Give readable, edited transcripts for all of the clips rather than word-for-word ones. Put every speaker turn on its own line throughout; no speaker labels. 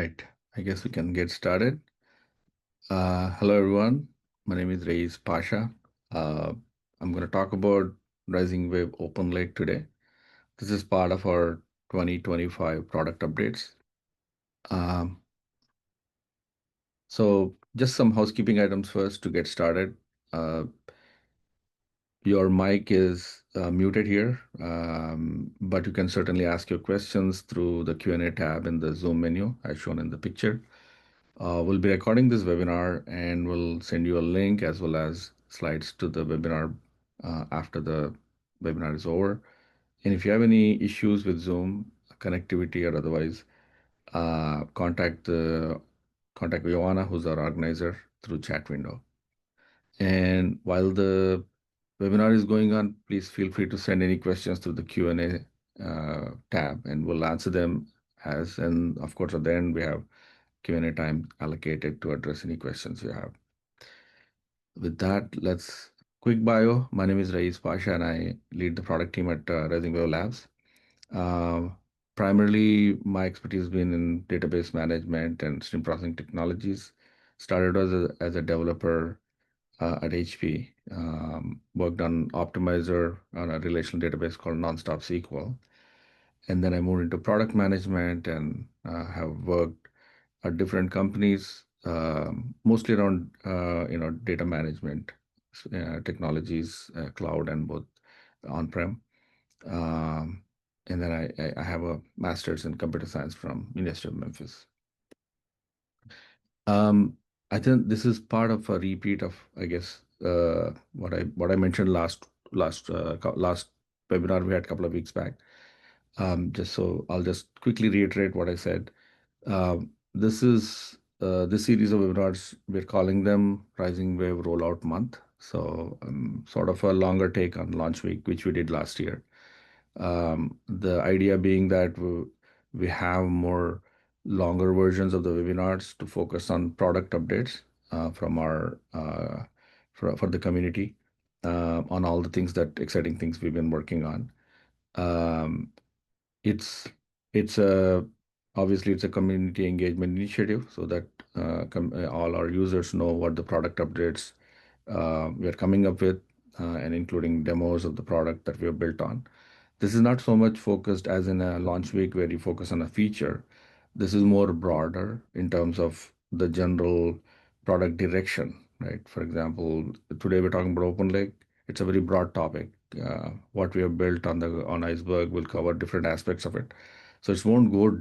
right, I guess we can get started. Hello, everyone. My name is Rayees Pasha. Uh, I'm going to talk about RisingWave Open Lake today. This is part of our 2025 product updates. Um, so, just some housekeeping items first to get started. Uh, your mic is muted here, but you can certainly ask your questions through the Q&A tab in the Zoom menu as shown in the picture. We'll be recording this webinar and we'll send you a link as well as slides to the webinar after the webinar is over. And if you have any issues with Zoom connectivity or otherwise, contact Joanna, who's our organizer, through chat window. And while the webinar is going on, please feel free to send any questions through the Q&A tab, and we'll answer them and of course, at the end, we have Q&A time allocated to address any questions you have. With that, let's quick bio. My name is Rayees Pasha, and I lead the product team at RisingWave Labs. Uh, Primarily, my expertise has been in database management and stream processing technologies. Started as a developer at HP. Worked on Optimizer on a relational database called Nonstop SQL. And then I moved into product management and have worked at different companies, mostly around data management technologies, cloud and both on-prem. Um, and then I have a master's in computer science from University of Memphis. Um, I think this is part of a repeat of, I guess, what I mentioned last webinar we had a couple of weeks back. Just so I'll just quickly reiterate what I said. This series of webinars, we're calling them Rising Wave Rollout Month. So sort of a longer take on launch week, which we did last year. The idea being that we have more longer versions of the webinars to focus on product updates from our for the community on all the exciting things we've been working on. Um, it's it's a obviously it's a community engagement initiative so that all our users know what the product updates we are coming up with and including demos of the product that we have built on. This is not so much focused as in a launch week where you focus on a feature. This is more broader in terms of the general product direction, right? For example, today we're talking about Open Lake. It's a very broad topic. What we have built on Iceberg will cover different aspects of it. So it won't go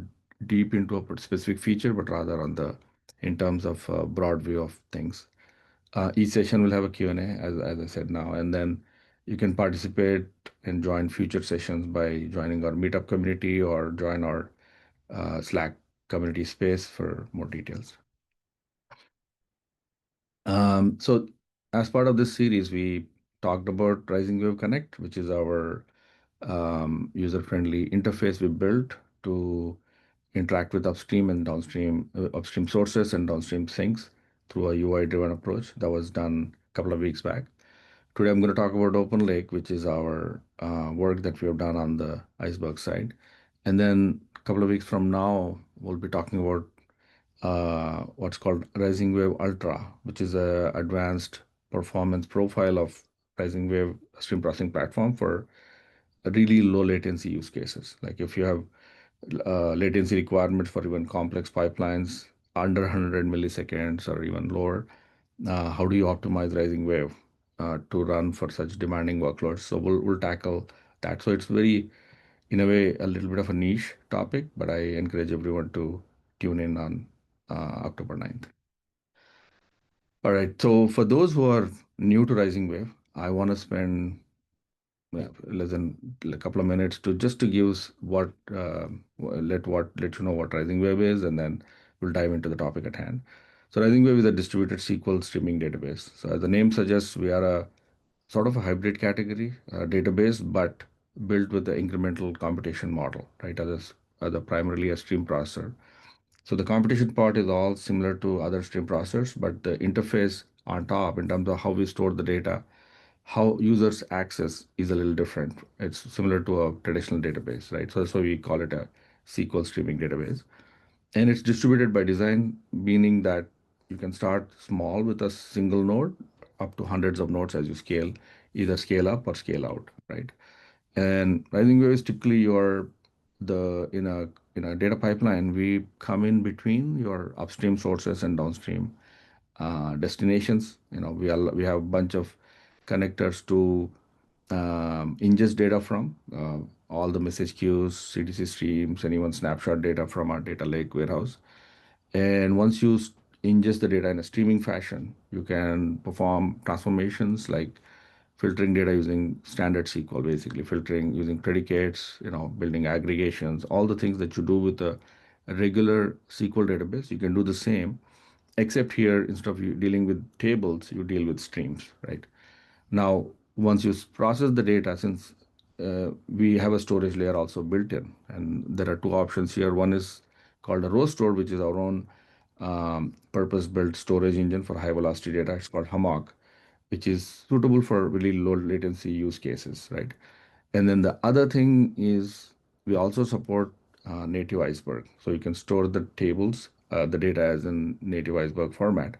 deep into a specific feature, but rather in terms of a broad view of things. Each session will have a Q&A, as I said now, and then you can participate and join future sessions by joining our meetup community or join our Slack community space for more details. So as part of this series, we talked about RisingWave Connect, which is our user-friendly interface we built to interact with upstream sources and downstream sinks through a UI-driven approach that was done a couple of weeks back. Today, I'm going to talk about Open Lake, which is our work that we have done on the Iceberg side. And then a couple of weeks from now, we'll be talking about what's called RisingWave Ultra, which is a advanced performance profile of RisingWave stream processing platform for really low latency use cases. Like if you have latency requirements for even complex pipelines under 100 milliseconds or even lower, how do you optimize RisingWave to run for such demanding workloads? So we'll tackle that. So it's very, in a way, a little bit of a niche topic, but I encourage everyone to tune in on October 9th. All right. So for those who are new to RisingWave, I want to spend less than a couple of minutes to give us let you know what RisingWave is, and then we'll dive into the topic at hand. So RisingWave is a distributed SQL streaming database. So as the name suggests, we are a sort of a hybrid category database, but built with the incremental computation model, right? As a primarily a stream processor. So the computation part is all similar to other stream processors, but the interface on top in terms of how we store the data, how users access is a little different. It's similar to a traditional database, right? So that's why we call it a SQL streaming database. And it's distributed by design, meaning that you can start small with a single node up to hundreds of nodes as you scale, either scale up or scale out, right? And RisingWave is typically your the in a data pipeline, we come in between your upstream sources and downstream destinations. We have a bunch of connectors to ingest data from all the message queues, CDC streams, and even snapshot data from our data lake warehouse. And once you ingest the data in a streaming fashion, you can perform transformations like filtering data using standard SQL, basically filtering using predicates, building aggregations, all the things that you do with a regular SQL database, you can do the same, except here, instead of you dealing with tables, you deal with streams, right? Now, once you process the data, since we have a storage layer also built in, and there are two options here. One is called a row store, which is our own purpose-built storage engine for high-velocity data. It's called Hammock, which is suitable for really low latency use cases, right? And then the other thing is we also support native Iceberg, so you can store the tables, the data as in native Iceberg format.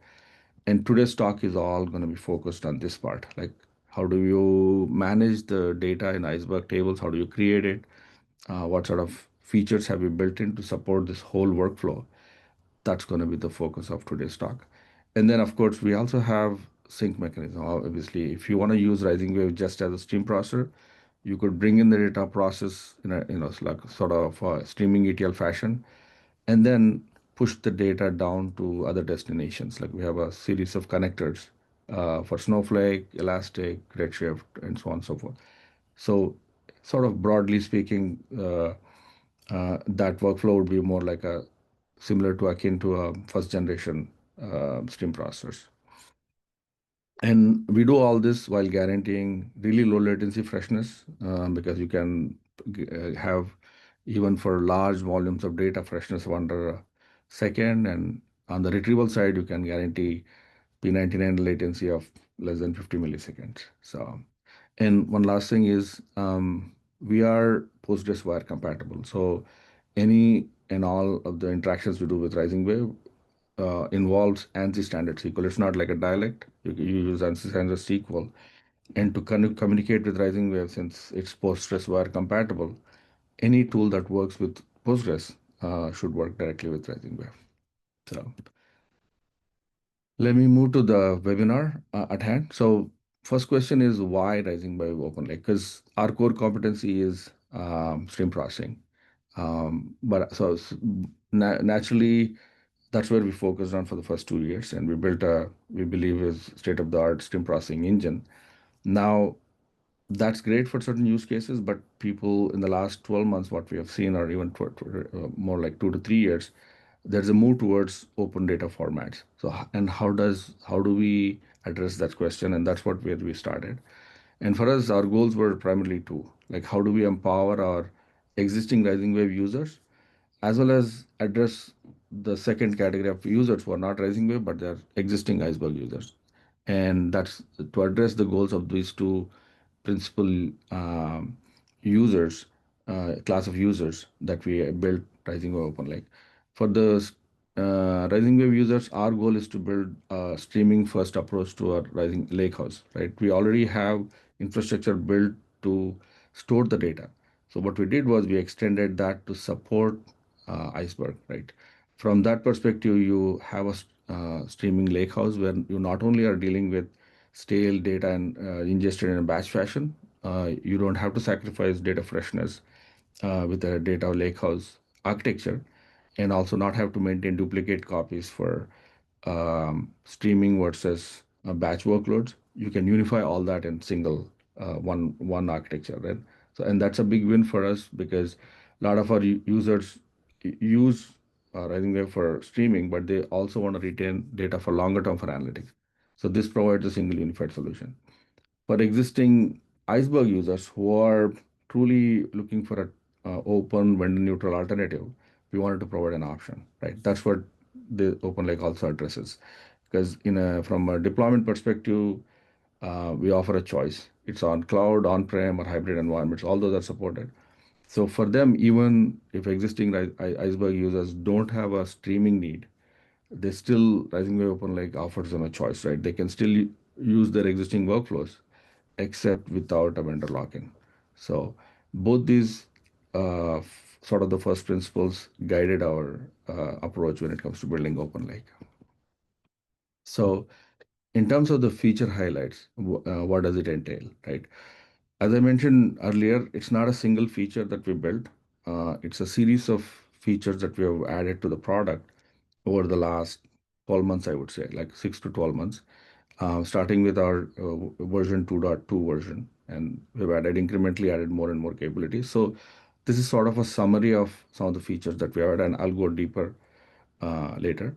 And today's talk is all going to be focused on this part, like how do you manage the data in Iceberg tables? How do you create it? What sort of features have you built in to support this whole workflow? That's going to be the focus of today's talk. And then, of course, we also have sync mechanism. Obviously, if you want to use RisingWave just as a stream processor, you could bring in the data process in a like sort of streaming ETL fashion, and then push the data down to other destinations. Like we have a series of connectors for Snowflake, Elastic, Redshift, and so on and so forth. So, sort of broadly speaking, that workflow would be more like a similar to akin to a first generation stream processors. And we do all this while guaranteeing really low latency freshness because you can have, even for large volumes of data, freshness of under a second. And on the retrieval side, you can guarantee P99 latency of less than 50 milliseconds. So, and one last thing is we are PostgreSQL compatible. So any and all of the interactions we do with RisingWave involves ANSI standard SQL. It's not like a dialect. You use ANSI standard SQL. And to communicate with RisingWave, since it's PostgreSQL compatible, any tool that works with Postgres should work directly with RisingWave. So let me move to the webinar at hand. So first question is why RisingWave Open Lake? Because our core competency is stream processing. But so naturally, that's where we focused on for the first 2 years, and we built a, we believe, is state-of-the-art stream processing engine. Now, that's great for certain use cases, but people in the last 12 months, what we have seen, or even more like 2 to 3 years, there's a move towards open data formats. So, and how do we address that question? And that's where we started. And for us, our goals were primarily two, like how do we empower our existing RisingWave users as well as address the second category of users who are not RisingWave, but they're existing Iceberg users. And that's to address the goals of these two principal users, class of users that we built RisingWave Open Lake. For the RisingWave users, our goal is to build a streaming first approach to our Rising Lakehouse, right? We already have infrastructure built to store the data. So what we did was we extended that to support Iceberg, right? From that perspective, you have a streaming lakehouse where you not only are dealing with stale data and ingested in a batch fashion, you don't have to sacrifice data freshness with a data lakehouse architecture, and also not have to maintain duplicate copies for streaming versus batch workloads. You can unify all that in single one architecture, right? So, and that's a big win for us because a lot of our users use RisingWave for streaming, but they also want to retain data for longer term for analytics. So this provides a single unified solution. For existing Iceberg users who are truly looking for a open vendor neutral alternative, we wanted to provide an option, right? That's what the Open Lake also addresses. Because from a deployment perspective, we offer a choice. It's on cloud, on-prem, or hybrid environments. All those are supported. So for them, even if existing Iceberg users don't have a streaming need, they still RisingWave Open Lake offers them a choice, right? They can still use their existing workflows, except without a vendor lock-in. So both these sort of the first principles guided our approach when it comes to building Open Lake. So in terms of the feature highlights, what does it entail, right? As I mentioned earlier, it's not a single feature that we built. It's a series of features that we have added to the product over the last 12 months, I would say, like 6 to 12 months, starting with our version 2.2 version. And we've incrementally added more and more capabilities. So this is sort of a summary of some of the features that we have, and I'll go deeper later.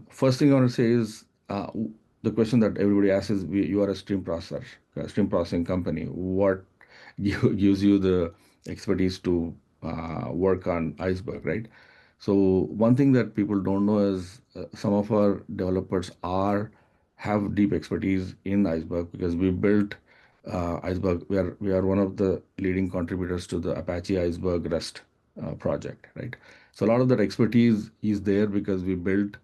First thing I want to say is the question that everybody asks is, you are a stream processor, a stream processing company. What gives you the expertise to work on Iceberg, right? So one thing that people don't know is some of our developers have deep expertise in Iceberg because we built Iceberg. We are one of the leading contributors to the Apache Iceberg REST project, right? So a lot of that expertise is there because we built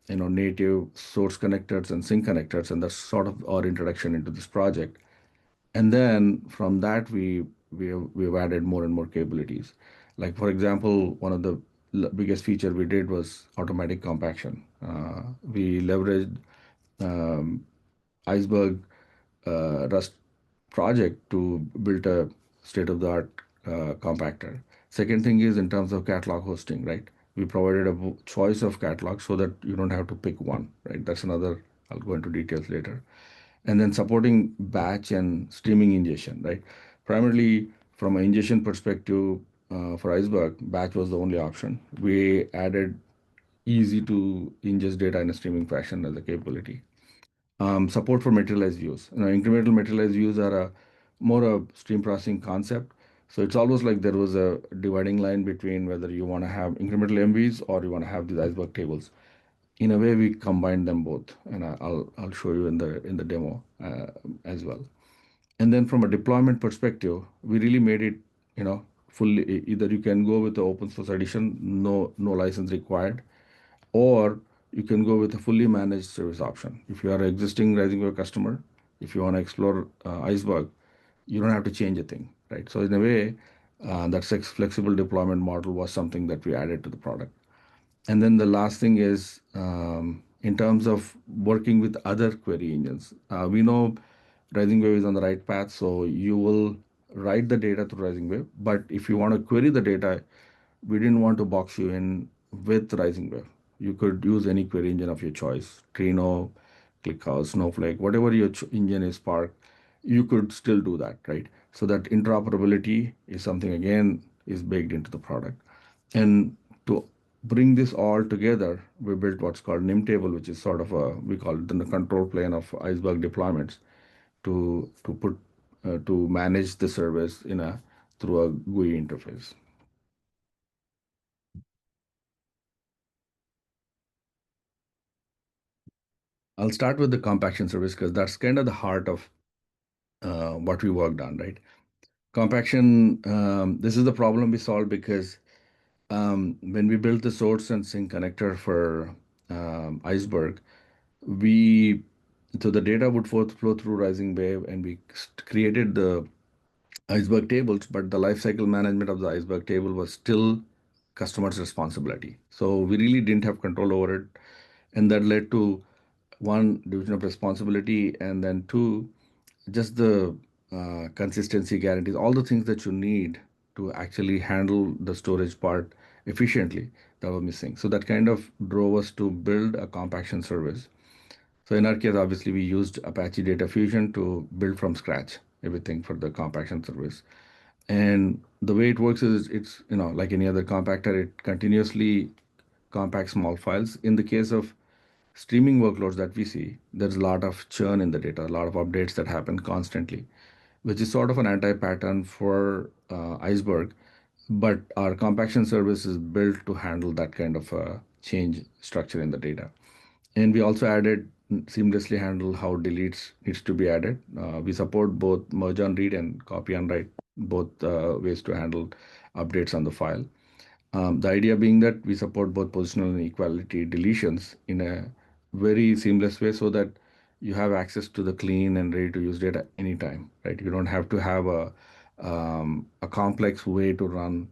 native source connectors and sync connectors, and that's sort of our introduction into this project. And then from that, we've added more and more capabilities. Like for example, one of the biggest feature we did was automatic compaction. We leveraged um, Iceberg Rust project to build a state-of-the-art compactor. Second thing is in terms of catalog hosting, right? We provided a choice of catalog so that you don't have to pick one, right? That's another, I'll go into details later. And then supporting batch and streaming ingestion, right? Primarily from an ingestion perspective, for Iceberg, batch was the only option. We added easy to ingest data in a streaming fashion as a capability. Support for materialized views. Incremental materialized views are more a stream processing concept. So it's almost like there was a dividing line between whether you want to have incremental MVs or you want to have these Iceberg tables. In a way, we combined them both, and I'll show you in the demo as well. And then from a deployment perspective, we really made it, fully. Either you can go with the open source edition, no license required, or you can go with a fully managed service option. If you are an existing RisingWave customer, if you want to explore Iceberg, you don't have to change a thing, right? So in a way, that flexible deployment model was something that we added to the product. And then the last thing is in terms of working with other query engines. We know RisingWave is on the right path, so you will write the data through RisingWave. But if you want to query the data, we didn't want to box you in with RisingWave. You could use any query engine of your choice, Trino, ClickHouse, Snowflake, whatever your engine is, Spark, you could still do that, right? So that interoperability is something, again, is baked into the product. And to bring this all together, we built what's called NIM table, which is sort of we call it the control plane of Iceberg deployments to manage the service through a GUI interface. I'll start with the compaction service because that's kind of the heart of what we worked on, right? Compaction, this is the problem we solved because when we built the source and sync connector for Iceberg, we so the data would flow through RisingWave, and we created the Iceberg tables, but the lifecycle management of the Iceberg table was still customer's responsibility. So we really didn't have control over it, and that led to one, division of responsibility, and then two, just the consistency guarantees, all the things that you need to actually handle the storage part efficiently that were missing. So that kind of drove us to build a compaction service. So in our case, obviously, we used Apache Data Fusion to build from scratch everything for the compaction service. And the way it works is it's, like any other compactor, it continuously compacts small files. In the case of streaming workloads that we see, there's a lot of churn in the data, a lot of updates that happen constantly, which is sort of an anti-pattern for Iceberg. But our compaction service is built to handle that kind of change structure in the data. And we also added seamlessly handle how deletes needs to be added. We support both merge on read and copy on write both ways to handle updates on the file. The idea being that we support both positional and equality deletions in a very seamless way so that you have access to the clean and ready to use data anytime, right? You don't have to have a complex way to run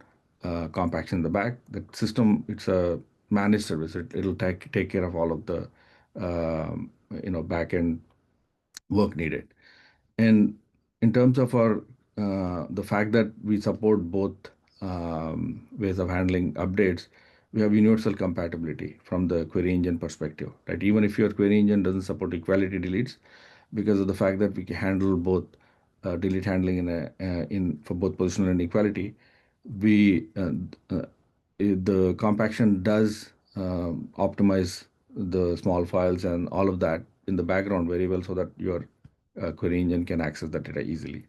compaction in the back. The system, it's a managed service. It'll take care of all of the back end work needed. And in terms of our the fact that we support both ways of handling updates, we have universal compatibility from the query engine perspective, right? Even if your query engine doesn't support equality deletes, because of the fact that we can handle both delete handling in for both positional and equality, we the compaction does optimize the small files and all of that in the background very well so that your query engine can access the data easily.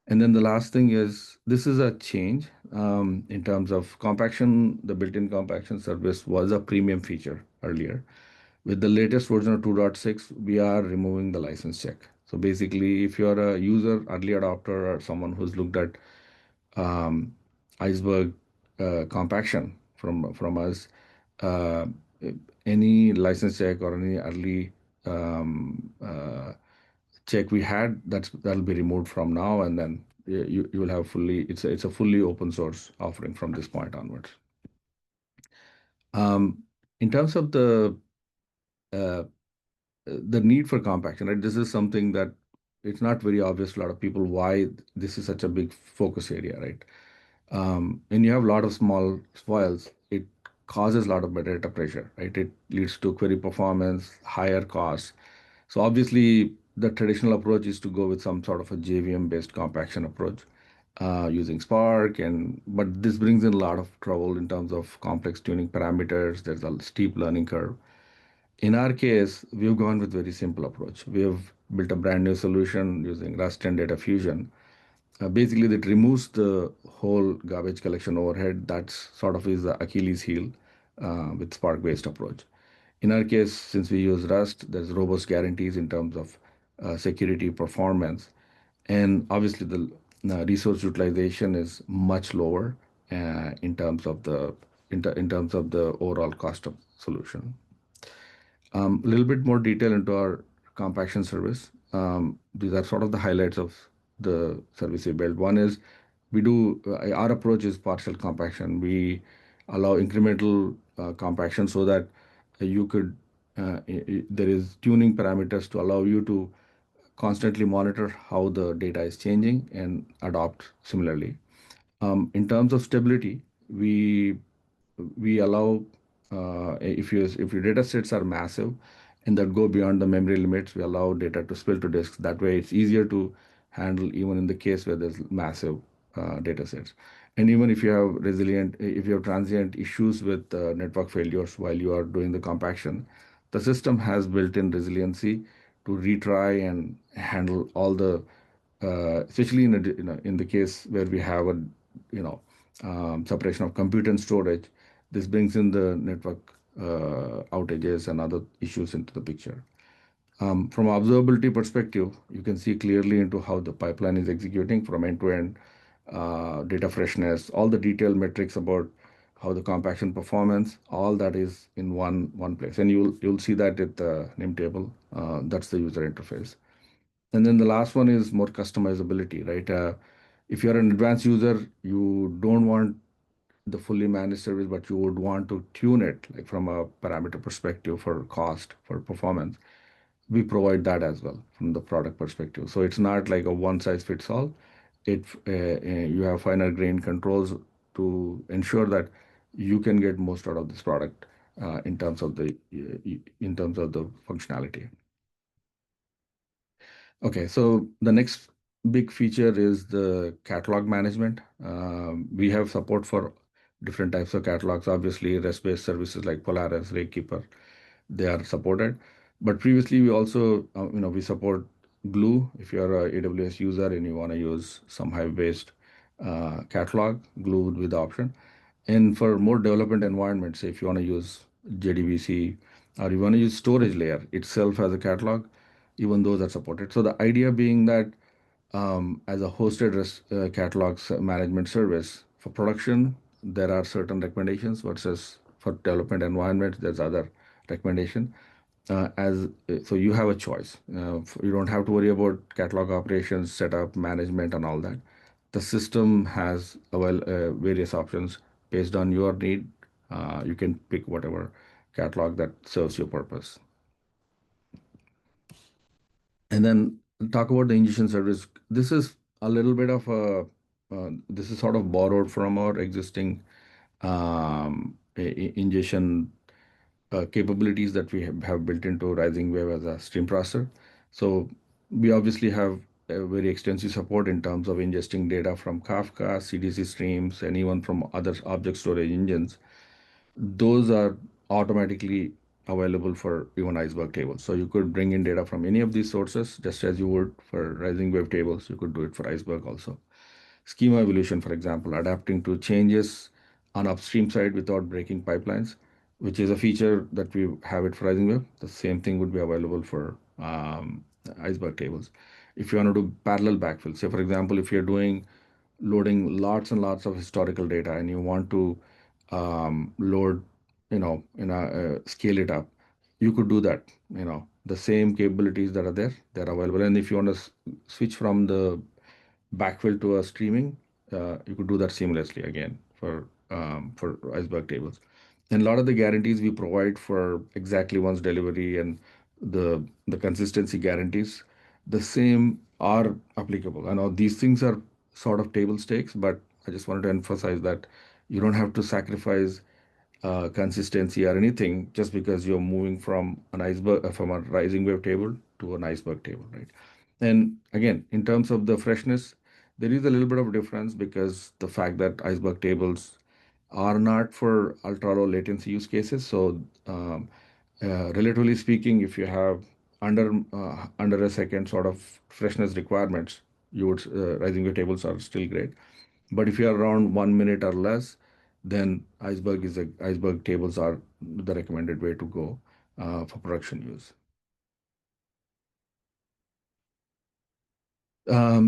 And then the last thing is this is a change in terms of compaction. The built-in compaction service was a premium feature earlier. With the latest version of 2.6, we are removing the license check. So basically, if you're a user, early adopter, or someone who's looked at um, Iceberg compaction from us, uh, any license check or any early check we had, that'll be removed from now, and then you will have fully. It's a fully open source offering from this point onwards. In terms of uh, the need for compaction, right? This is something that it's not very obvious to a lot of people why this is such a big focus area, right? When you have a lot of small files, it causes a lot of metadata pressure, right? It leads to query performance, higher costs. So obviously, the traditional approach is to go with some sort of a JVM-based compaction approach using Spark, but this brings in a lot of trouble in terms of complex tuning parameters. There's a steep learning curve. In our case, we've gone with very simple approach. We have built a brand new solution using Rust and Data Fusion. Basically, that removes the whole garbage collection overhead. That's sort of is the Achilles heel with Spark-based approach. In our case, since we use Rust, there's robust guarantees in terms of security performance, and obviously the resource utilization is much lower in terms of in terms of the overall cost of solution. A little bit more detail into our compaction service. These are sort of the highlights of the service we built. One is our approach is partial compaction. We allow incremental compaction so that you could, there is tuning parameters to allow you to constantly monitor how the data is changing and adopt similarly. In terms of stability, we allow if your data sets are massive and that go beyond the memory limits, we allow data to spill to disks. That way, it's easier to handle even in the case where there's massive data sets. And even if you have transient issues with network failures while you are doing the compaction, the system has built-in resiliency to retry and handle all the especially in the case where we have a you know separation of compute and storage. This brings in the network outages and other issues into the picture. From observability perspective, you can see clearly into how the pipeline is executing from end to end, data freshness, all the detailed metrics about how the compaction performance, all that is in one place, and you'll see that at the name table. That's the user interface. And then the last one is more customizability, right? If you're an advanced user, you don't want the fully managed service, but you would want to tune it like from a parameter perspective for cost, for performance. We provide that as well from the product perspective. So it's not like a one size fits all. You have finer grained controls to ensure that you can get most out of this product in terms of the functionality. Okay, so the next big feature is the catalog management. We have support for different types of catalogs. Obviously, REST-based services like Polaris, Rakekeeper, they are supported. But previously, we also, we support Glue. If you're a AWS user and you want to use some Hive-based catalog, Glue would be the option. And for more development environments, if you want to use JDBC or you want to use storage layer itself as a catalog, even those are supported. So the idea being that as a hosted catalogs management service. For production, there are certain recommendations versus for development environment, there's other recommendation. As So you have a choice. You don't have to worry about catalog operations, setup, management, and all that. The system has various options based on your need. You can pick whatever catalog that serves your purpose. And then talk about the ingestion service. This is a little bit of this is sort of borrowed from our existing ingestion capabilities that we have built into RisingWave as a stream processor. So we obviously have a very extensive support in terms of ingesting data from Kafka, CDC streams, and even from other object storage engines. Those are automatically available for even Iceberg tables. So you could bring in data from any of these sources, just as you would for RisingWave tables. You could do it for Iceberg also. Schema evolution, for example, adapting to changes on upstream side without breaking pipelines, which is a feature that we have it for RisingWave. The same thing would be available for Iceberg tables. If you want to do parallel backfill, say for example, if you're doing loading lots and lots of historical data and you want to load, scale it up, you could do that. The same capabilities that are there, they're available. And if you want to switch from the backfill to a streaming, you could do that seamlessly again for Iceberg tables. And a lot of the guarantees we provide for exactly once delivery and the consistency guarantees, the same are applicable. I know these things are sort of table stakes, but I just wanted to emphasize that you don't have to sacrifice consistency or anything just because you're moving from an iceberg from a rising wave table to an iceberg table, right? And again, in terms of the freshness, there is a little bit of difference because the fact that iceberg tables are not for ultra low latency use cases. So, relatively speaking, if you have under a second sort of freshness requirements, you would rising wave tables are still great. But if you are around 1 minute or less, then iceberg tables are the recommended way to go for production use.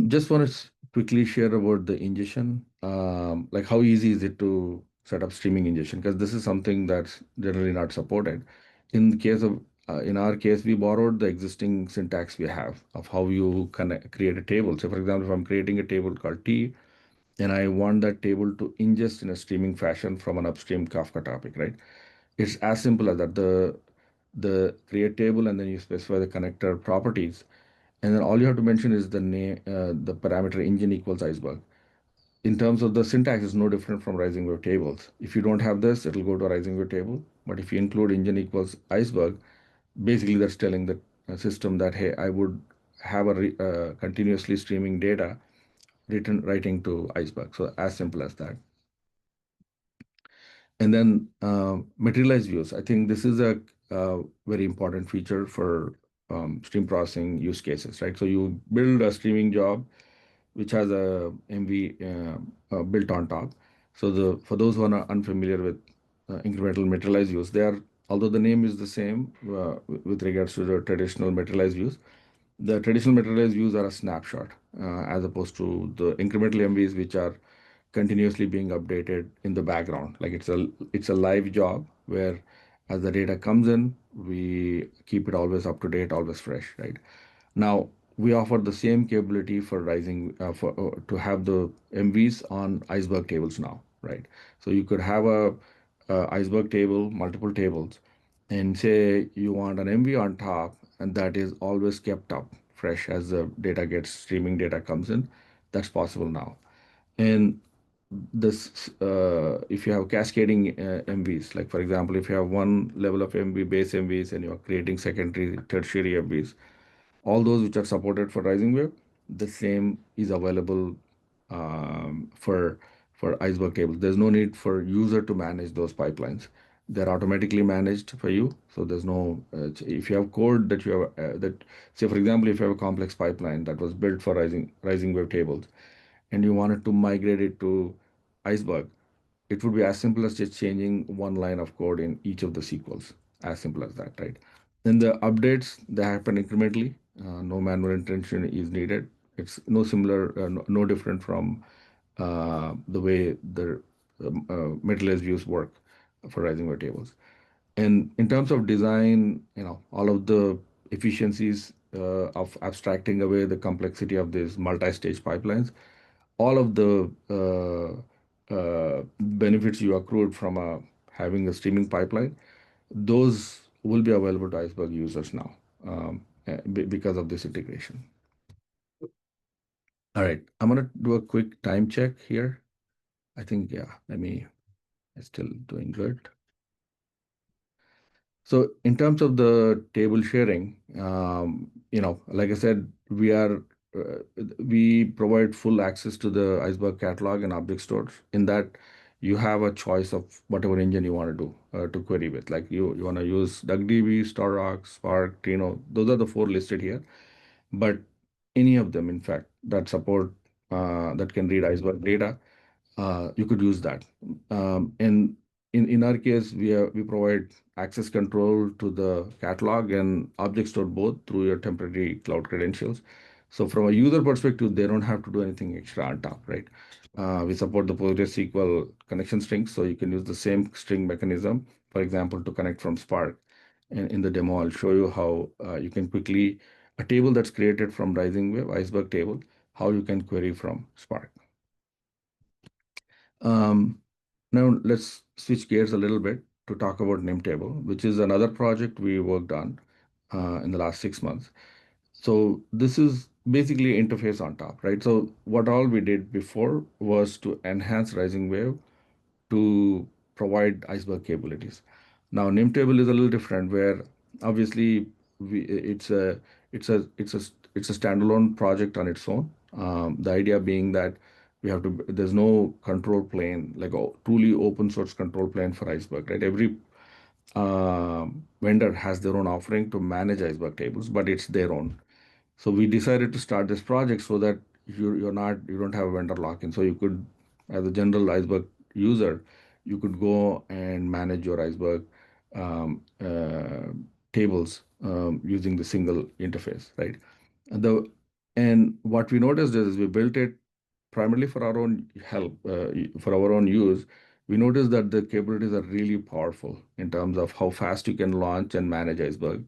Just want to quickly share about the ingestion. Like how easy is it to set up streaming ingestion? Because this is something that's generally not supported. In the case of in our case, we borrowed the existing syntax we have of how you can create a table. So, for example, if I'm creating a table called T, and I want that table to ingest in a streaming fashion from an upstream Kafka topic, right? It's as simple as that. The create table and then you specify the connector properties, and then all you have to mention is the name, the parameter engine equals iceberg. In terms of the syntax, is no different from RisingWave tables. If you don't have this, it'll go to a RisingWave table. But if you include engine equals iceberg, basically that's telling the system that hey, I would have a continuously streaming data writing to iceberg. So as simple as that. And then materialized views. I think this is a very important feature for stream processing use cases, right? So you build a streaming job which has a MV built on top. So for those who are not unfamiliar with incremental materialized views, they are, although the name is the same with regards to the traditional materialized views, the traditional materialized views are a snapshot as opposed to the incremental MVs, which are continuously being updated in the background. Like it's a live job where as the data comes in, we keep it always up to date, always fresh, right? Now we offer the same capability for rising for to have the MVs on Iceberg tables now, right? So you could have a Iceberg table, multiple tables, and say you want an MV on top, and that is always kept up fresh as the data gets streaming data comes in. That's possible now. And this if you have cascading MVs, like for example, if you have one level of MV base MVs and you are creating secondary, tertiary MVs, all those which are supported for RisingWave, the same is available for Iceberg tables. There's no need for user to manage those pipelines. They're automatically managed for you. So there's no if you have code that you have that say for example if you have a complex pipeline that was built for RisingWave tables and you wanted to migrate it to Iceberg, it would be as simple as just changing one line of code in each of the sequels. As simple as that, right? Then the updates, they happen incrementally. No manual intervention is needed. It's no similar, no different from the way the materialized views work for RisingWave tables. And in terms of design, all of the efficiencies of abstracting away the complexity of these multi-stage pipelines, all of the benefits you accrued from having a streaming pipeline, those will be available to Iceberg users now because of this integration. All right, I'm gonna do a quick time check here. I think, yeah, it's still doing good. So in terms of the table sharing, like I said, we provide full access to the Iceberg catalog and object stores. In that, you have a choice of whatever engine you want to do to query with. Like you want to use DuckDB, StarRock, Spark, Trino. Those are the four listed here. But any of them, in fact, that can read Iceberg data, you could use that. And in our case, we provide access control to the catalog and object store both through your temporary cloud credentials. So from a user perspective, they don't have to do anything extra on top, right? We support the PostgreSQL connection strings, so you can use the same string mechanism, for example, to connect from Spark. And in the demo, I'll show you how you can quickly, a table that's created from RisingWave Iceberg table, how you can query from Spark. Um, Now let's switch gears a little bit to talk about Nimtable, which is another project we worked on in the last 6 months. So this is basically interface on top, right? So what all we did before was to enhance RisingWave to provide Iceberg capabilities. Now Nimtable is a little different, where obviously it's a standalone project on its own. The idea being that there's no control plane, like a truly open source control plane for Iceberg, right? Every vendor has their own offering to manage Iceberg tables, but it's their own. So we decided to start this project so that you don't have a vendor lock-in. So you could, as a general Iceberg user, you could go and manage your Iceberg tables using the single interface, right? And what we noticed is we built it primarily for our own help, for our own use. We noticed that the capabilities are really powerful in terms of how fast you can launch and manage Iceberg.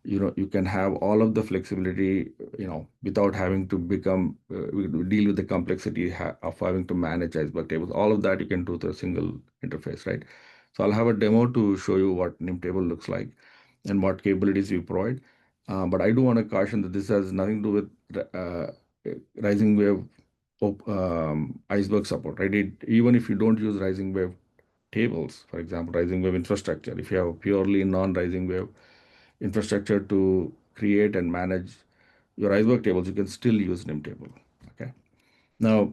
You can have all of the flexibility, without having to deal with the complexity of having to manage Iceberg tables. All of that you can do through a single interface, right? So I'll have a demo to show you what Nimtable looks like and what capabilities we provide. But I do want to caution that this has nothing to do with RisingWave Iceberg support, right? Even if you don't use RisingWave tables, for example, RisingWave infrastructure, if you have a purely non-RisingWave infrastructure to create and manage your Iceberg tables, you can still use Nimtable. Okay. Now,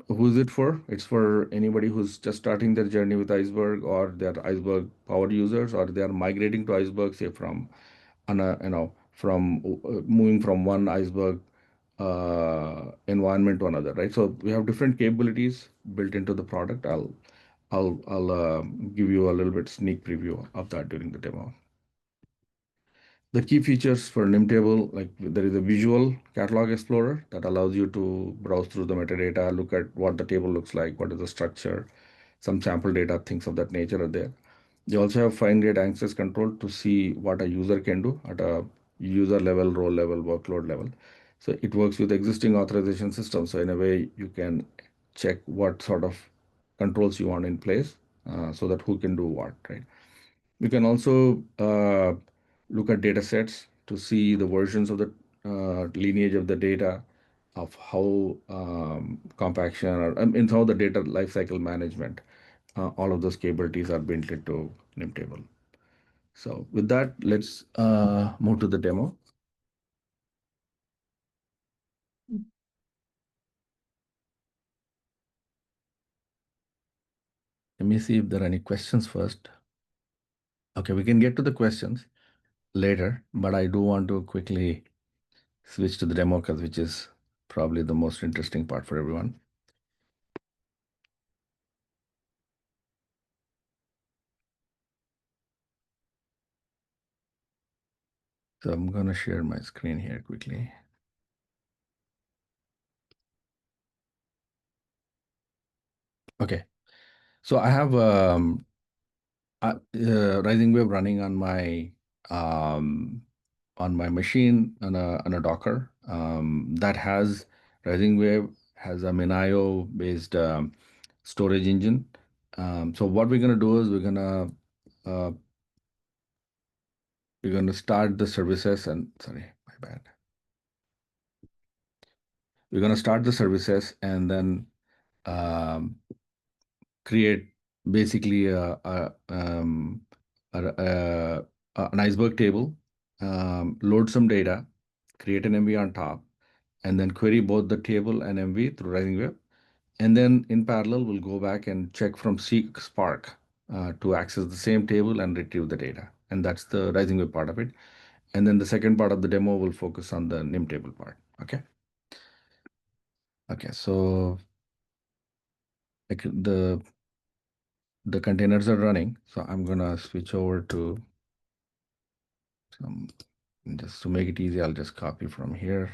who is it for? It's for anybody who's just starting their journey with Iceberg, or they're Iceberg power users, or they are migrating to Iceberg, say moving from one Iceberg environment to another, right? So we have different capabilities built into the product. I'll give you a little bit sneak preview of that during the demo. The key features for Nimtable, like there is a visual catalog explorer that allows you to browse through the metadata, look at what the table looks like, what is the structure, some sample data, things of that nature are there. You also have fine grained access control to see what a user can do at a user level, role level, workload level. So it works with existing authorization systems. So in a way, you can check what sort of controls you want in place, so that who can do what, right? We can also look at data sets to see the versions of the lineage of the data, of how compaction, or in how the data lifecycle management, all of those capabilities are built into Nimtable. So with that, let's move to the demo. Let me see if there are any questions first. Okay, we can get to the questions later, but I do want to quickly switch to the demo, which is probably the most interesting part for everyone. So I'm going to share my screen here quickly. Okay. So I have RisingWave running on my machine on a Docker that has RisingWave has a Minio based storage engine. So what we're gonna do is uh, we're gonna start the services and sorry, my bad. We're gonna start the services and then um, create basically an iceberg table, load some data, create an MV on top, and then query both the table and MV through RisingWave. And then in parallel, we'll go back and check from Spark to access the same table and retrieve the data. And that's the RisingWave part of it. And then the second part of the demo will focus on the name table part. Okay. Okay. So like the containers are running. So I'm gonna switch over to some, just to make it easy, I'll just copy from here.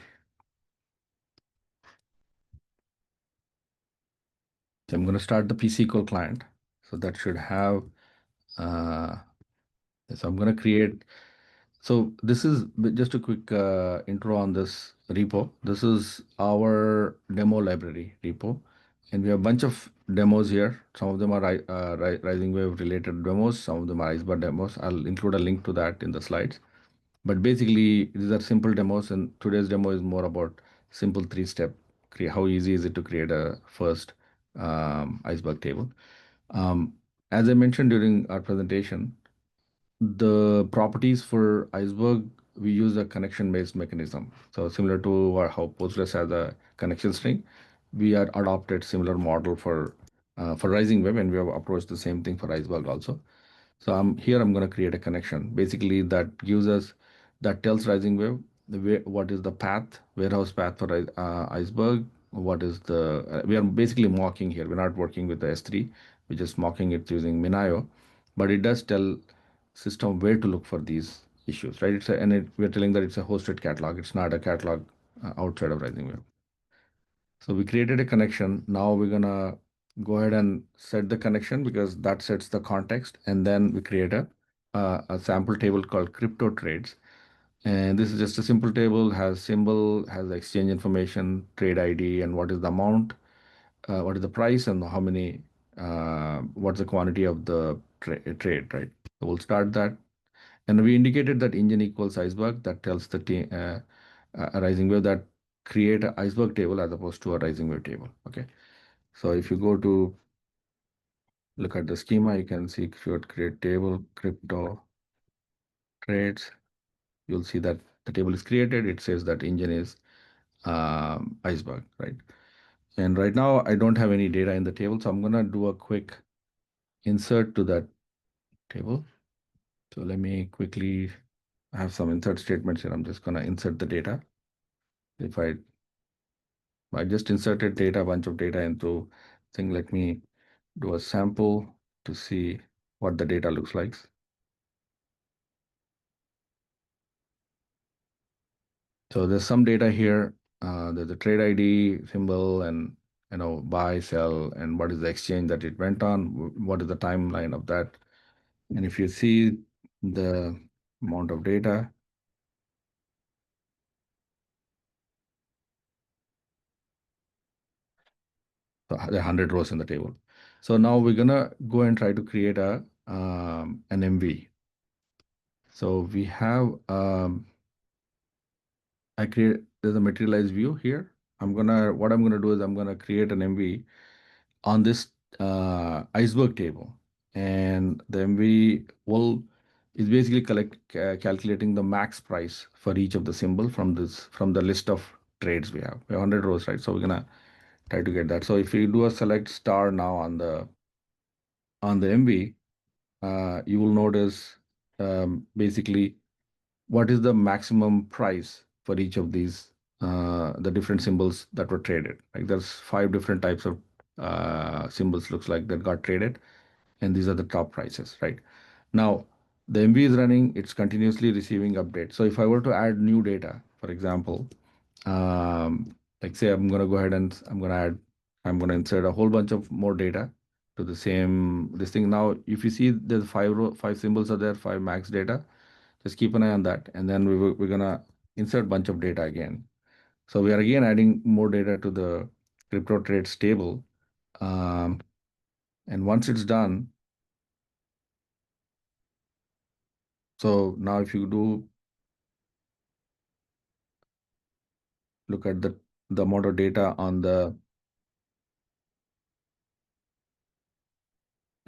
So I'm gonna start the PSQL client. So that should have, so I'm gonna create, so this is just a quick intro on this repo. This is our demo library repo. And we have a bunch of demos here. Some of them are RisingWave related demos. Some of them are Iceberg demos. I'll include a link to that in the slides. But basically, these are simple demos, and today's demo is more about simple three-step. How easy is it to create a first iceberg table? Um, as I mentioned during our presentation, the properties for iceberg, we use a connection-based mechanism. So similar to how Postgres has a connection string, we are adopted similar model for RisingWave, and we have approached the same thing for iceberg also. So I'm going to create a connection. Basically, that tells RisingWave what is the path, warehouse path for Iceberg. What is we are basically mocking here. We're not working with the S3. We're just mocking it using Minio, but it does tell system where to look for these issues, right? We're telling that it's a hosted catalog. It's not a catalog outside of RisingWave. So we created a connection. Now we're gonna go ahead and set the connection because that sets the context. And then we create a sample table called crypto trades. And this is just a simple table, has symbol, has the exchange information, trade ID, and what is the amount, what is the price, and how many, what's the quantity of the trade, right? So we'll start that. And we indicated that engine equals iceberg. That tells the a RisingWave that create an iceberg table as opposed to a RisingWave table. Okay. So if you go to look at the schema, you can see if you create table crypto trades, you'll see that the table is created. It says that engine is iceberg, right? And right now I don't have any data in the table, so I'm gonna do a quick insert to that table. So let me quickly have some insert statements here. I'm just gonna insert the data. If I just inserted data, a bunch of data into thing. Let me do a sample to see what the data looks like. So there's some data here. There's a trade ID symbol and buy, sell, and what is the exchange that it went on, what is the timeline of that. And if you see the amount of data, so there are 100 rows in the table. So now we're gonna go and try to create an MV. So we have there's a materialized view here. What I'm gonna do is I'm gonna create an MV on this iceberg table, and the MV is basically calculating the max price for each of the symbol from the list of trades we have. We have 100 rows, right? So we're gonna try to get that. So if you do a select star now on the MV, you will notice basically what is the maximum price for each of these the different symbols that were traded. Like there's 5 different types of symbols looks like that got traded, and these are the top prices, right? Now the MV is running, it's continuously receiving updates. So if I were to add new data, for example, like say I'm going to go ahead and I'm going to insert a whole bunch of more data. to the same this thing. Now, if you see the five symbols are there, five max data, just keep an eye on that. And then we're gonna insert bunch of data again. So we are again adding more data to the crypto trades table. Um, and once it's done, so now if you do look at the amount of data on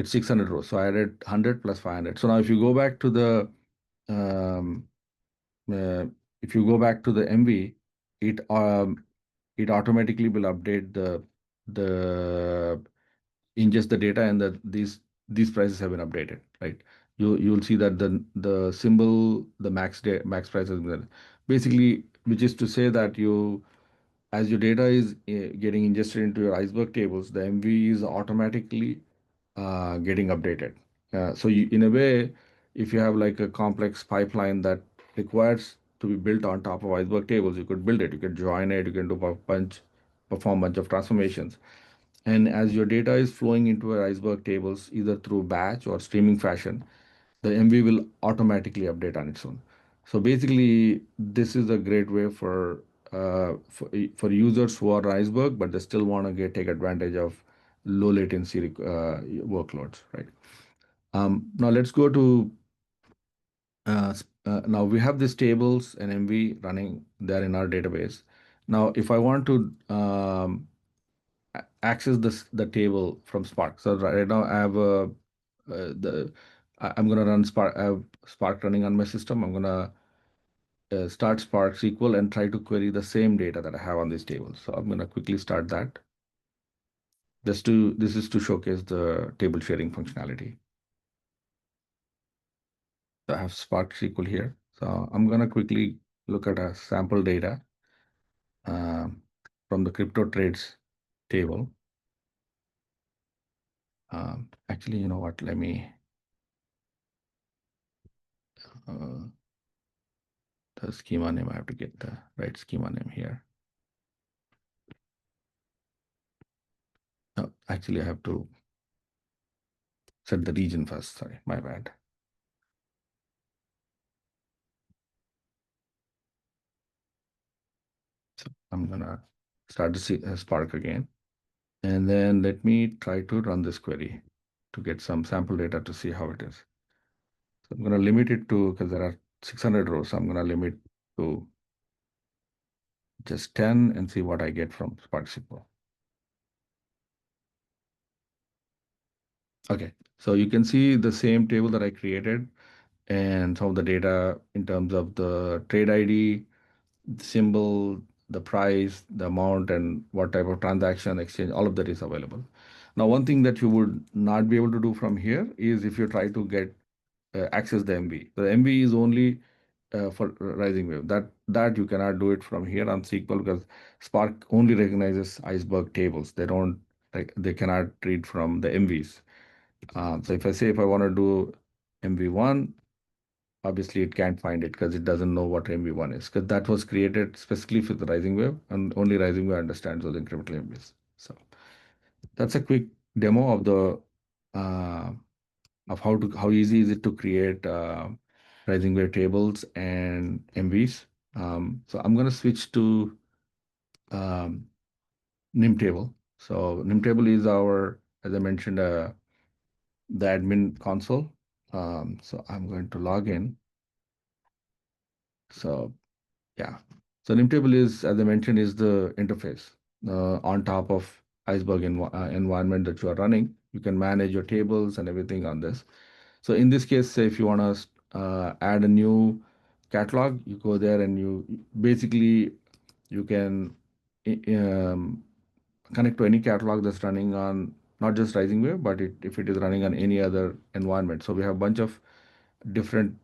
it's 600 rows. So I added 100 plus 500. So now if you go back to the um, uh, if you go back to the MV, it it automatically will update the ingest the data, and that these prices have been updated, right? You'll see that the symbol, the max price has been basically, which is to say that you, as your data is getting ingested into your Iceberg tables, the MV is automatically getting updated. So in a way, if you have like a complex pipeline that requires to be built on top of Iceberg tables, you could build it, you could join it, you can do perform bunch of transformations. And as your data is flowing into your Iceberg tables, either through batch or streaming fashion, the MV will automatically update on its own. So basically, this is a great way for users who are Iceberg, but they still want to take advantage of low latency workloads, right? Now let's go to now we have these tables and MV running there in our database. Now, if I want to access the table from Spark, so right now I have I'm gonna run Spark. I have Spark running on my system. I'm gonna start Spark SQL and try to query the same data that I have on this table. So I'm gonna quickly start that. This is to showcase the table sharing functionality. So I have Spark SQL here. So I'm gonna quickly look at a sample data um, from the crypto trades table. Actually, you know what? Let me uh, the schema name. I have to get the right schema name here. No, actually, I have to set the region first. Sorry, my bad. So I'm gonna start the Spark again. And then let me try to run this query to get some sample data to see how it is. So I'm going to limit it to, because there are 600 rows, so I'm going to limit to just 10 and see what I get from Spark SQL. Okay, so you can see the same table that I created and some of the data in terms of the trade ID, the symbol, the price, the amount, and what type of transaction exchange, all of that is available. Now, one thing that you would not be able to do from here is if you try to get access the MV. The MV is only for RisingWave. That you cannot do it from here on SQL because Spark only recognizes Iceberg tables. They don't like they cannot read from the MVs. So if I say if I want to do MV1, obviously it can't find it because it doesn't know what MV1 is because that was created specifically for the RisingWave and only RisingWave understands those incremental MVs. So that's a quick demo uh, of how easy is it to create RisingWave tables and MVs. So I'm going to switch to um, NIM table. So NIM table is our, as I mentioned, the admin console. So I'm going to log in. So yeah. So Nimtable is, as I mentioned, is the interface on top of Iceberg environment that you are running. You can manage your tables and everything on this. So in this case, say if you want to add a new catalog, you go there and you basically you can um, connect to any catalog that's running on not just RisingWave, but if it is running on any other environment. So we have a bunch of different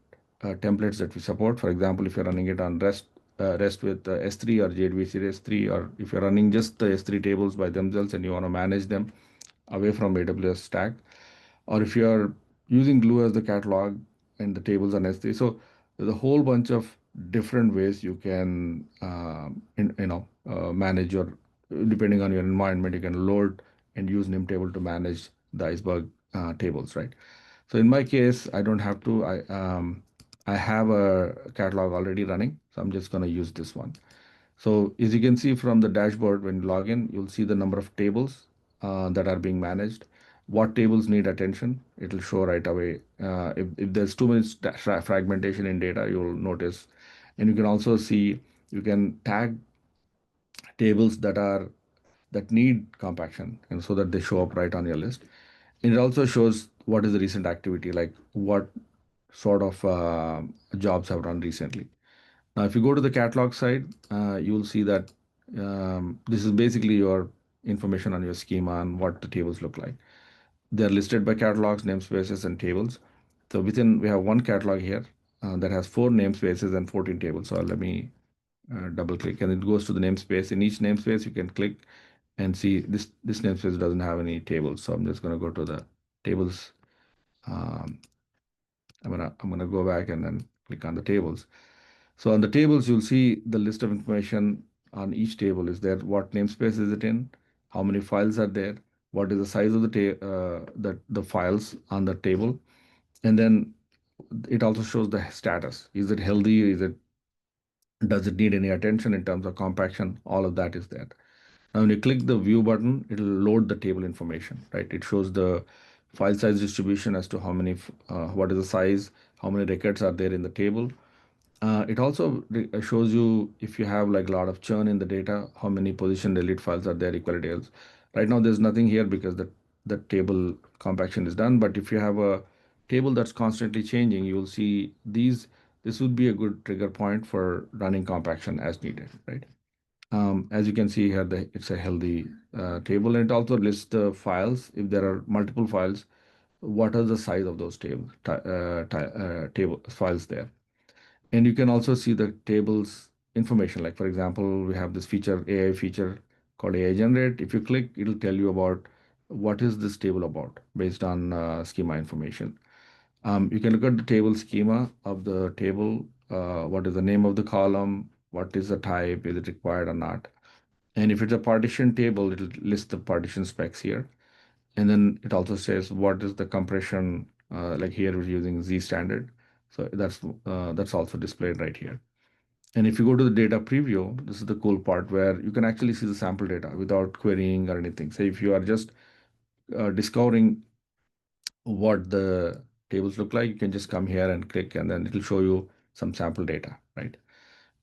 templates that we support. For example, if you're running it on REST with S3 or JDBC S3, or if you're running just the S3 tables by themselves and you want to manage them away from AWS stack, or if you're using Glue as the catalog and the tables on S3. So there's a whole bunch of different ways you can, manage your, depending on your environment, you can load and use Nimtable to manage the iceberg tables, right? So in my case, I don't have to. I have a catalog already running, so I'm just going to use this one. So as you can see from the dashboard, when you log in, you'll see the number of tables that are being managed. What tables need attention, it'll show right away. If there's too much fragmentation in data, you'll notice. And you can also see, you can tag tables that need compaction, and so that they show up right on your list. And it also shows what is the recent activity, like what sort of jobs have run recently. Now, if you go to the catalog side, you'll see that this is basically your information on your schema and what the tables look like. They're listed by catalogs, namespaces, and tables. So we have one catalog here that has 4 namespaces and 14 tables. So let me double click, and it goes to the namespace. In each namespace, you can click and see this namespace doesn't have any tables. So I'm just going to go to the tables. Um, I'm gonna go back and then click on the tables. So on the tables, you'll see the list of information on each table is there. What namespace is it in? How many files are there? What is the size of the files on the table? And then it also shows the status. Is it healthy? Does it need any attention in terms of compaction? All of that is there. Now, when you click the view button, it'll load the table information, right? It shows the file size distribution as to what is the size, how many records are there in the table. It also shows you if you have like a lot of churn in the data, how many position delete files are there, equality else. Right now, there's nothing here because the table compaction is done. But if you have a table that's constantly changing, you will see these. This would be a good trigger point for running compaction as needed, right? As you can see here, it's a healthy table, and it also lists the files. If there are multiple files, what are the size of those table files there? And you can also see the tables information. Like for example, we have this AI feature called AI Generate. If you click, it'll tell you about what is this table about based on schema information. You can look at the table schema of the table. What is the name of the column? What is the type? Is it required or not? And if it's a partition table, it'll list the partition specs here. And then it also says what is the compression, like here we're using Z standard. So that's also displayed right here. And if you go to the data preview, this is the cool part where you can actually see the sample data without querying or anything. So if you are just discovering what the tables look like, you can just come here and click, and then it'll show you some sample data, right?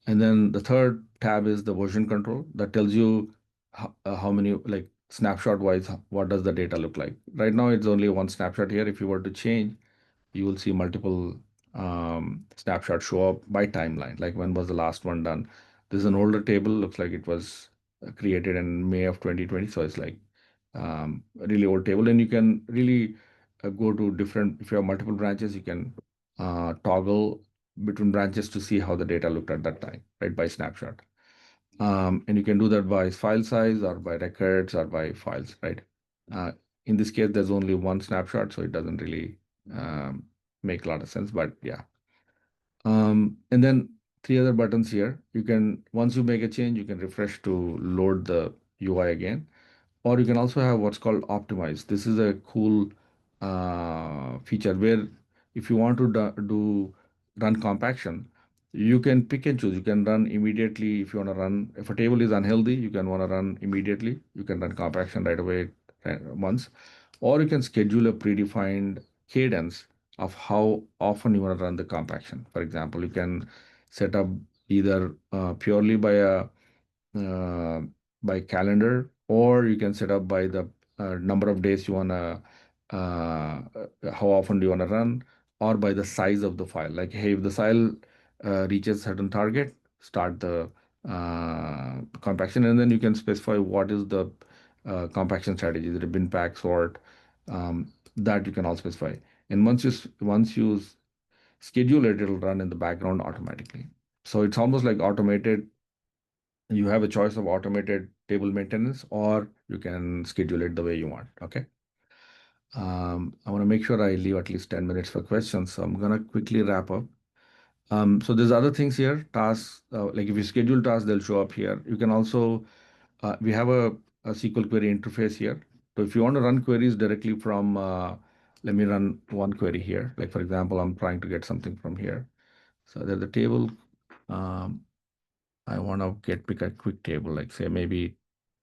And then the third tab is the version control that tells you how many, like snapshot wise, what does the data look like. Right now, it's only one snapshot here. If you were to change, you will see multiple snapshots show up by timeline, like when was the last one done. This is an older table, looks like it was created in May of 2020. So it's like a really old table, and you can really go to different, if you have multiple branches, you can toggle between branches to see how the data looked at that time, right, by snapshot. And you can do that by file size or by records or by files, right? Uh, in this case, there's only one snapshot, so it doesn't really make a lot of sense, but yeah. And then 3 other buttons here. Once you make a change, you can refresh to load the UI again. Or you can also have what's called optimize. This is a cool feature where if you want to do run compaction, you can pick and choose. You can run immediately if you want to run. If a table is unhealthy, you can want to run immediately. You can run compaction right away once, or you can schedule a predefined cadence of how often you want to run the compaction. For example, you can set up either purely uh, by calendar, or you can set up by the number of days you want to, how often do you want to run, or by the size of the file. Like, hey, if the file reaches certain target, start the compaction, and then you can specify what is the compaction strategy, the bin pack sort, that you can all specify. And once you schedule it, it'll run in the background automatically. So it's almost like automated. You have a choice of automated table maintenance, or you can schedule it the way you want. Okay. I want to make sure I leave at least 10 minutes for questions. So I'm going to quickly wrap up. So there's other things here, tasks, like if you schedule tasks, they'll show up here. You can also, we have a SQL query interface here. So if you want to run queries directly from, let me run one query here. Like for example, I'm trying to get something from here. So there's the table. Um, I want to pick a quick table, like say maybe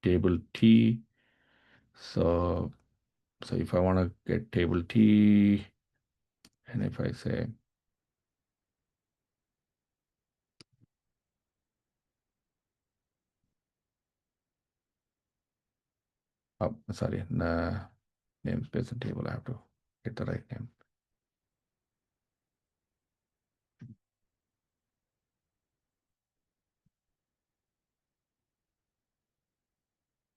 table T. So if I want to get table T, and if I say, oh, sorry, namespace and table, I have to get the right name.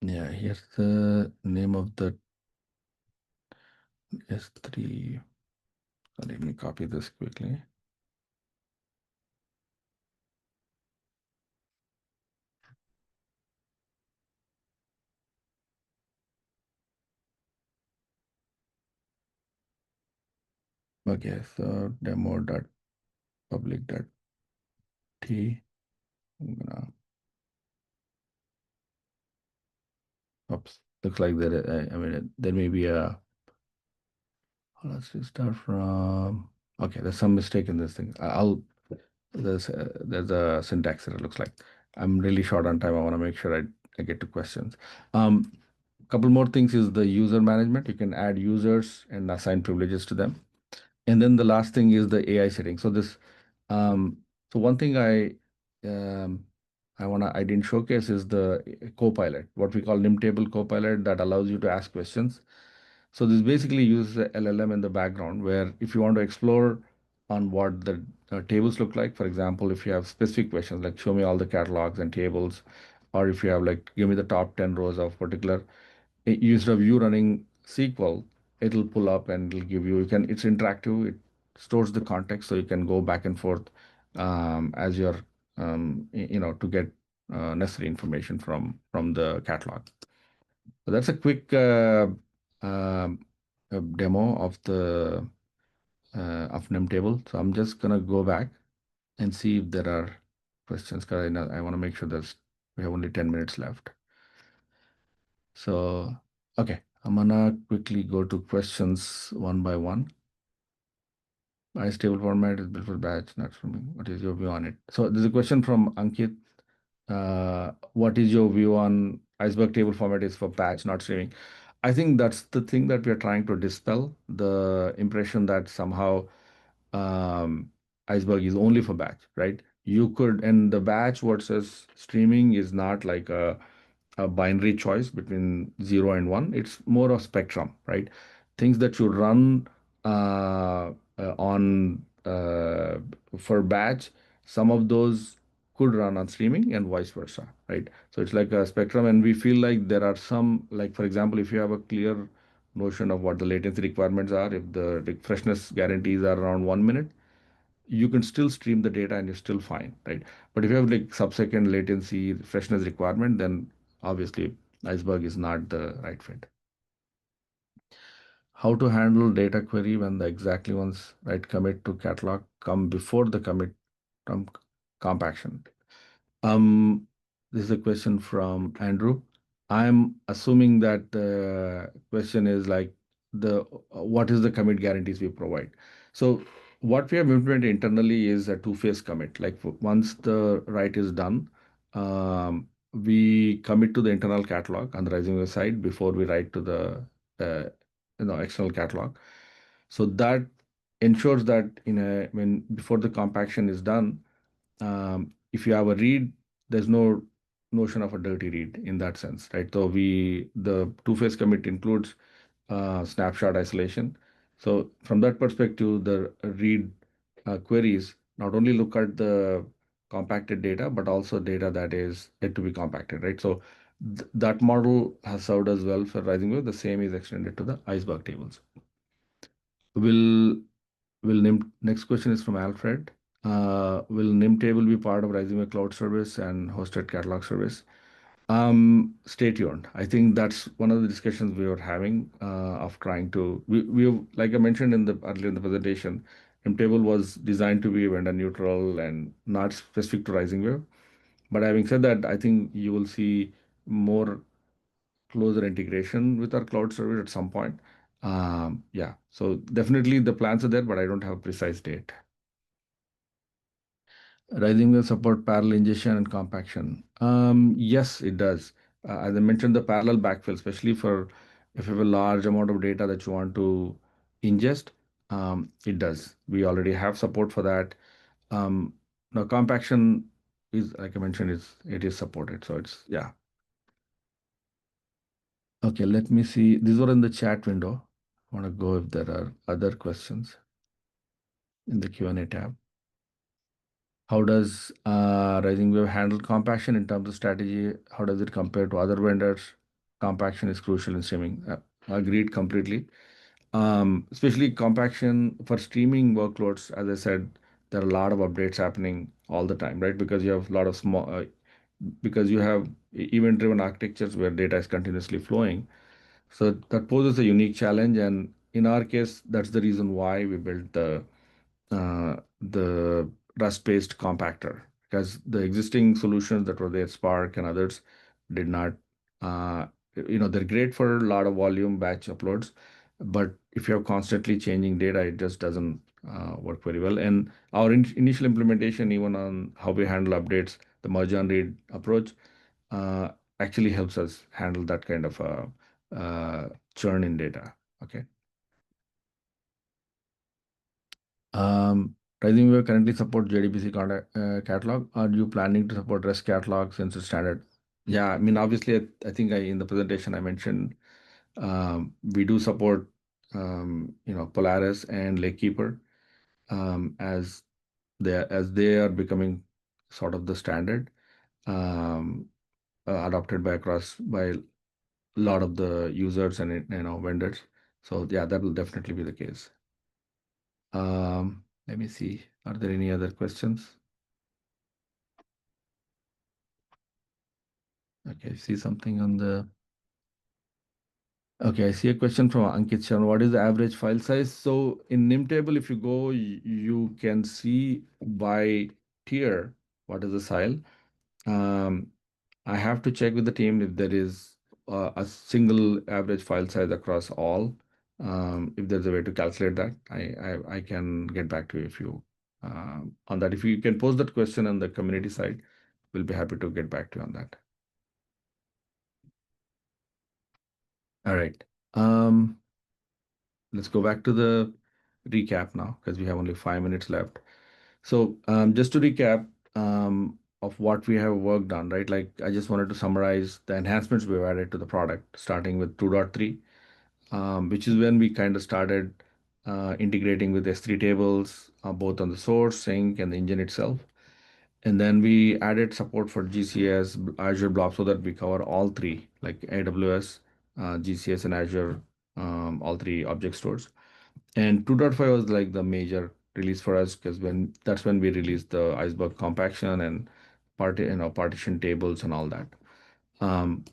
Yeah, here's the name of the S3. So let me copy this quickly. Okay, so demo.public.t. I'm gonna, oops, looks like there, I mean, there may be a, let's just start from, okay, there's some mistake in this thing. There's a syntax error, looks like. I'm really short on time. I want to make sure I get to questions. Couple more things is the user management. You can add users and assign privileges to them. And then the last thing is the AI setting. So um, so one thing um, I didn't showcase is the Copilot, what we call Nimtable Copilot that allows you to ask questions. So this basically uses the LLM in the background where if you want to explore on what the tables look like, for example, if you have specific questions like show me all the catalogs and tables, or if you have like give me the top 10 rows of particular, instead of you running SQL, it'll pull up and it'll give you, it's interactive, it stores the context so you can go back and forth as you're, to get necessary information from the catalog. So that's a quick um, demo of the of Nimtable. So I'm just gonna go back and see if there are questions because I want to make sure that we have only 10 minutes left. So, okay, I'm gonna quickly go to questions one by one. Ice table format is built for batch, not for me. What is your view on it? So there's a question from Ankit. What is your view on Iceberg table format is for batch, not streaming? I think that's the thing that we are trying to dispel, the impression that somehow Iceberg is only for batch, right? You could, and the batch versus streaming is not like a binary choice between 0 and 1. It's more of spectrum, right? Things that you run on for batch, some of those could run on streaming and vice versa, right? So it's like a spectrum, and we feel like there are some, like for example, if you have a clear notion of what the latency requirements are, if the freshness guarantees are around 1 minute, you can still stream the data and you're still fine, right? But if you have like sub-second latency freshness requirement, then obviously Iceberg is not the right fit. How to handle data query when the exactly ones right commit to catalog come before the commit um, compaction? Um, this is a question from Andrew. I'm assuming that the question is like the what is the commit guarantees we provide. So what we have implemented internally is a two-phase commit. Like once the write is done, we commit to the internal catalog on the RisingWave side before we write to the external catalog. So that ensures that when before the compaction is done, if you have a read, there's no notion of a dirty read in that sense, right? So the two-phase commit includes snapshot isolation. So from that perspective, the read queries not only look at the compacted data, but also data that is yet to be compacted, right? So that model has served us well for RisingWave. The same is extended to the Iceberg tables. Will Next question is from Alfred. Will Nimtable be part of RisingWave Cloud Service and hosted catalog service? Stay tuned. I think that's one of the discussions we were having of trying to. Like I mentioned earlier in the presentation, Nimtable was designed to be vendor neutral and not specific to RisingWave. But having said that, I think you will see more closer integration with our cloud service at some point. Yeah, so definitely the plans are there, but I don't have a precise date. Rising will support parallel ingestion and compaction. Yes, it does. As I mentioned, the parallel backfill, especially for if you have a large amount of data that you want to ingest, it does. We already have support for that. Um, Now, compaction is, like I mentioned, it is supported. So it's, yeah. Okay, let me see. These were in the chat window. I want to go if there are other questions in the Q&A tab. How does RisingWave handle compaction in terms of strategy? How does it compare to other vendors? Compaction is crucial in streaming. Agreed completely. Especially compaction for streaming workloads, as I said, there are a lot of updates happening all the time, right? Because you have a lot of because you have event-driven architectures where data is continuously flowing. So that poses a unique challenge. And in our case, that's the reason why we built the Rust-based compactor, because the existing solutions that were there, Spark and others, did not, uh, they're great for a lot of volume batch uploads, but if you're constantly changing data, it just doesn't work very well. And our initial implementation, even on how we handle updates, the merge and read approach, uh, actually helps us handle that kind of churn in data. Okay. Um, RisingWave currently support JDBC catalog. Are you planning to support REST catalog since it's standard? Yeah, I mean, obviously, I think in the presentation I mentioned we do support Polaris and Lakekeeper as they are becoming sort of the standard um, adopted by a lot of the users and vendors. So yeah, that will definitely be the case. Let me see. Are there any other questions? Okay, I see something on the. Okay, I see a question from Ankit Sharma. What is the average file size? So in NIM table, if you go, you can see by tier what is the file. Um, I have to check with the team if there is a single average file size across all. If there's a way to calculate that, I can get back to you if you on that. If you can post that question on the community side, we'll be happy to get back to you on that. All right. Let's go back to the recap now because we have only 5 minutes left. So just to recap of what we have worked on, right? Like I just wanted to summarize the enhancements we've added to the product, starting with 2.3, which is when we kind of started integrating with S3 tables, both on the source, sync, and the engine itself. And then we added support for GCS, Azure Blob, so that we cover all three, like AWS, GCS, and Azure, all three object stores. And 2.5 was like the major release for us because that's when we released the Iceberg compaction and partition tables and all that. Um,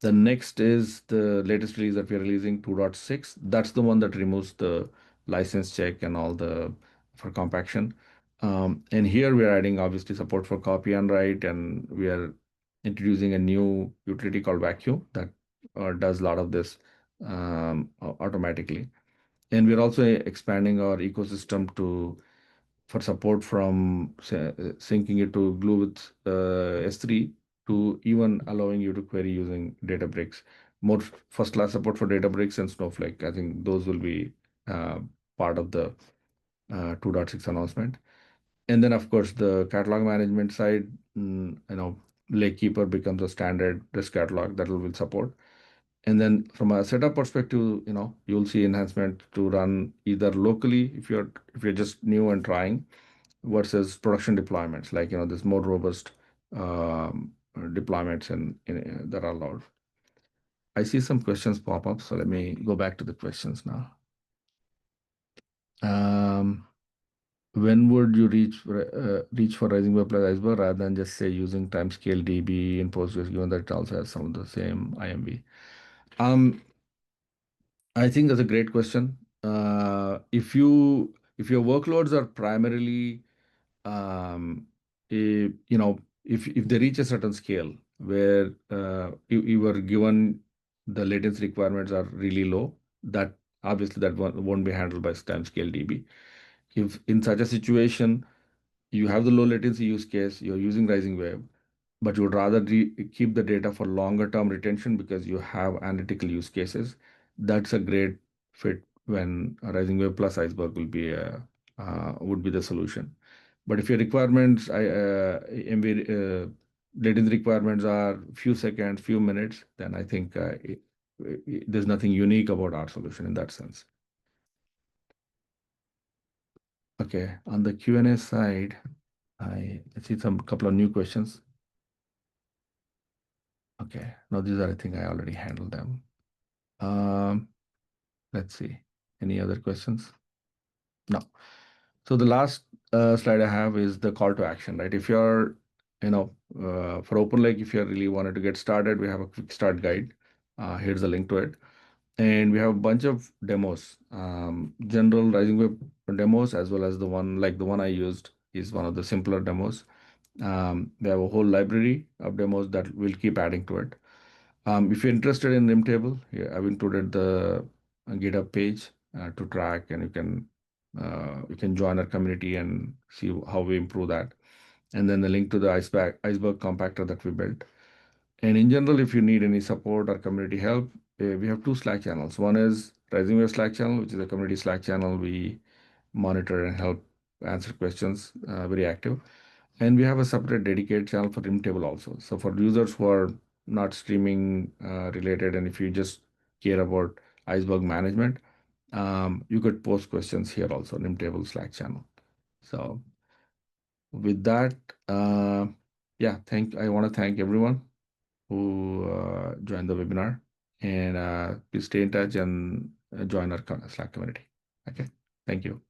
the next is the latest release that we're releasing, 2.6. That's the one that removes the license check and all the for compaction. And here we're adding obviously support for copy and write, and we are introducing a new utility called Vacuum that does a lot of this automatically. And we're also expanding our ecosystem to for support from syncing it to Glue with S3 to even allowing you to query using Databricks. More first class support for Databricks and Snowflake. I think those will be uh, part of the 2.6 announcement. And then, of course, the catalog management side, Lakekeeper becomes a standard risk catalog that will support. And then from a setup perspective, you'll see enhancement to run either locally if you're just new and trying, versus production deployments, like there's more robust deployments and that are allowed. I see some questions pop up, so let me go back to the questions now. Um, when would you reach for RisingWave plus Iceberg rather than just say using timescale DB in Postgres, given that it also has some of the same IMV? I think that's a great question. If your workloads are primarily if they reach a certain scale where you were given the latency requirements are really low, that obviously that won't be handled by timescale DB. If in such a situation you have the low latency use case, you're using RisingWave, but you would rather keep the data for longer term retention because you have analytical use cases, that's a great fit when RisingWave plus Iceberg would be the solution. But if your requirements, latency requirements are few seconds, few minutes, then I think there's nothing unique about our solution in that sense. Okay, on the Q&A side, I see some couple of new questions. Okay, now these are, I think I already handled them. Let's see, any other questions? No. So the last slide I have is the call to action, right? If you're, for Open Lake, if you really wanted to get started, we have a quick start guide. Here's a link to it. And we have a bunch of demos, general RisingWave demos, as well as the one I used is one of the simpler demos. We have a whole library of demos that we'll keep adding to it. If you're interested in Rimtable, yeah, I've included the GitHub page to track, and you can join our community and see how we improve that. And then the link to the Iceberg compactor that we built. And in general, if you need any support or community help, we have two Slack channels. One is RisingWave Slack channel, which is a community Slack channel. We monitor and help answer questions, very active. And we have a separate dedicated channel for Rimtable also. So for users who are not streaming related, and if you just care about Iceberg management, you could post questions here also, Rimtable Slack channel. So with that, yeah, I want to thank everyone who joined the webinar, and please stay in touch and join our Slack community. Okay, thank you.